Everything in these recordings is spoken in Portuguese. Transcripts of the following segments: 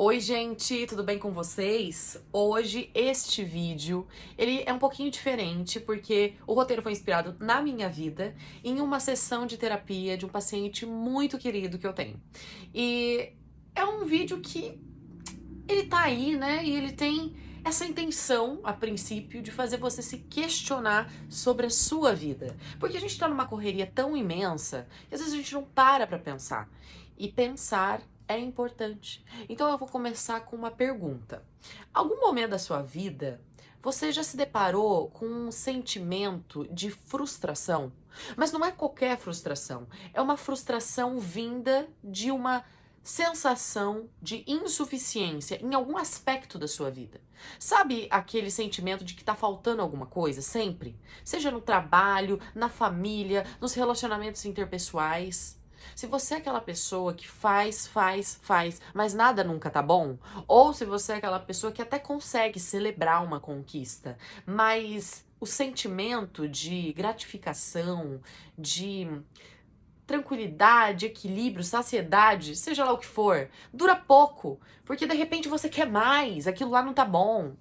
Oi, gente, tudo bem com vocês? Hoje este vídeo, ele é um pouquinho diferente porque o roteiro foi inspirado na minha vida, em uma sessão de terapia de um paciente muito querido que eu tenho. E é um vídeo que ele tá aí, né? E ele tem essa intenção, a princípio, de fazer você se questionar sobre a sua vida. Porque a gente tá numa correria tão imensa que às vezes a gente não para pra pensar. E pensar é importante. Então eu vou começar com uma pergunta. Algum momento da sua vida você já se deparou com um sentimento de frustração? Mas não é qualquer frustração, é uma frustração vinda de uma sensação de insuficiência em algum aspecto da sua vida. Sabe aquele sentimento de que tá faltando alguma coisa sempre? Seja no trabalho, na família, nos relacionamentos interpessoais. Se você é aquela pessoa que faz, mas nada nunca tá bom, ou se você é aquela pessoa que até consegue celebrar uma conquista, mas o sentimento de gratificação, de tranquilidade, equilíbrio, saciedade, seja lá o que for, dura pouco, porque de repente você quer mais, aquilo lá não tá bom.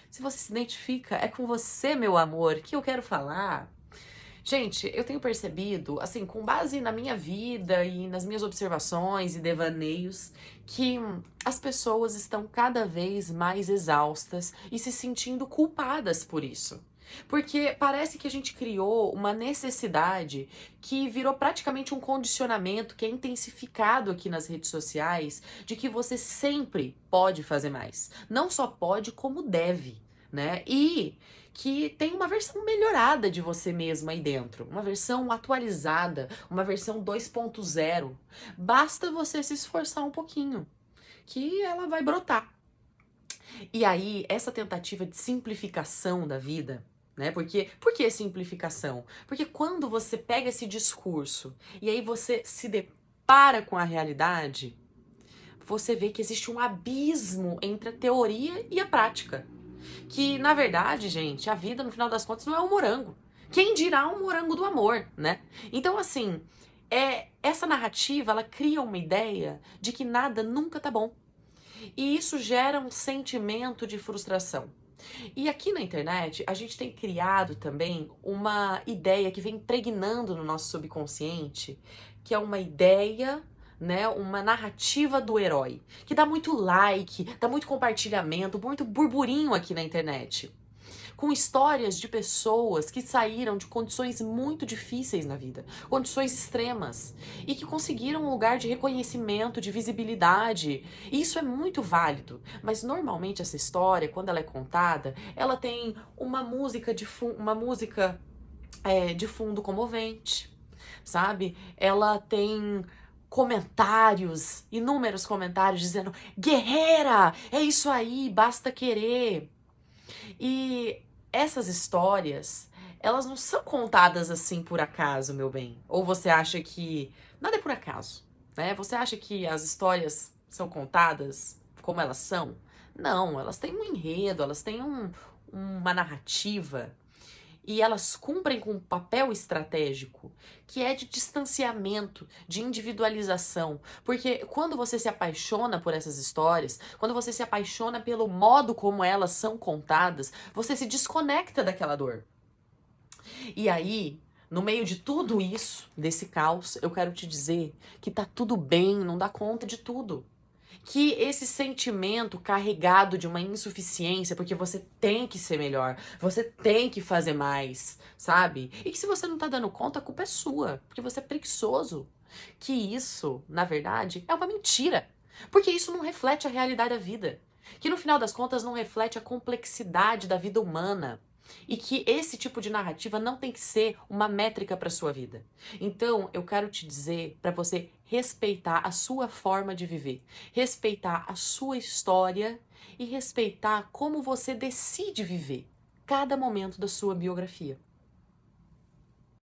Se você se identifica, é com você, meu amor, que eu quero falar. Gente, eu tenho percebido, assim, com base na minha vida e nas minhas observações e devaneios, que as pessoas estão cada vez mais exaustas e se sentindo culpadas por isso. Porque parece que a gente criou uma necessidade que virou praticamente um condicionamento que é intensificado aqui nas redes sociais, de que você sempre pode fazer mais. Não só pode, como deve, né? E que tem uma versão melhorada de você mesma aí dentro, uma versão atualizada, uma versão 2.0. Basta você se esforçar um pouquinho, que ela vai brotar. E aí, essa tentativa de simplificação da vida, né? Por que simplificação? Porque quando você pega esse discurso e aí você se depara com a realidade, você vê que existe um abismo entre a teoria e a prática. Que, na verdade, gente, a vida, no final das contas, não é um morango. Quem dirá um morango do amor, né? Então, assim, essa narrativa, ela cria uma ideia de que nada nunca tá bom. E isso gera um sentimento de frustração. E aqui na internet, a gente tem criado também uma ideia que vem impregnando no nosso subconsciente, que é uma ideia, né, uma narrativa do herói, que dá muito like, dá muito compartilhamento, muito burburinho aqui na internet, com histórias de pessoas que saíram de condições muito difíceis na vida, condições extremas, e que conseguiram um lugar de reconhecimento, de visibilidade. E isso é muito válido, mas normalmente essa história, quando ela é contada, ela tem uma música de fundo comovente, sabe? Ela tem comentários, inúmeros comentários dizendo: guerreira, é isso aí, basta querer. E essas histórias, elas não são contadas assim por acaso, meu bem. Ou você acha que nada é por acaso, né? Você acha que as histórias são contadas como elas são? Não, elas têm um enredo, elas têm uma narrativa e elas cumprem com um papel estratégico, que é de distanciamento, de individualização. Porque quando você se apaixona por essas histórias, quando você se apaixona pelo modo como elas são contadas, você se desconecta daquela dor. E aí, no meio de tudo isso, desse caos, eu quero te dizer que tá tudo bem, não dá conta de tudo. Que esse sentimento carregado de uma insuficiência, porque você tem que ser melhor, você tem que fazer mais, sabe? E que se você não tá dando conta, a culpa é sua, porque você é preguiçoso. Que isso, na verdade, é uma mentira. Porque isso não reflete a realidade da vida. Que no final das contas não reflete a complexidade da vida humana. E que esse tipo de narrativa não tem que ser uma métrica para sua vida. Então, eu quero te dizer para você respeitar a sua forma de viver, respeitar a sua história e respeitar como você decide viver cada momento da sua biografia.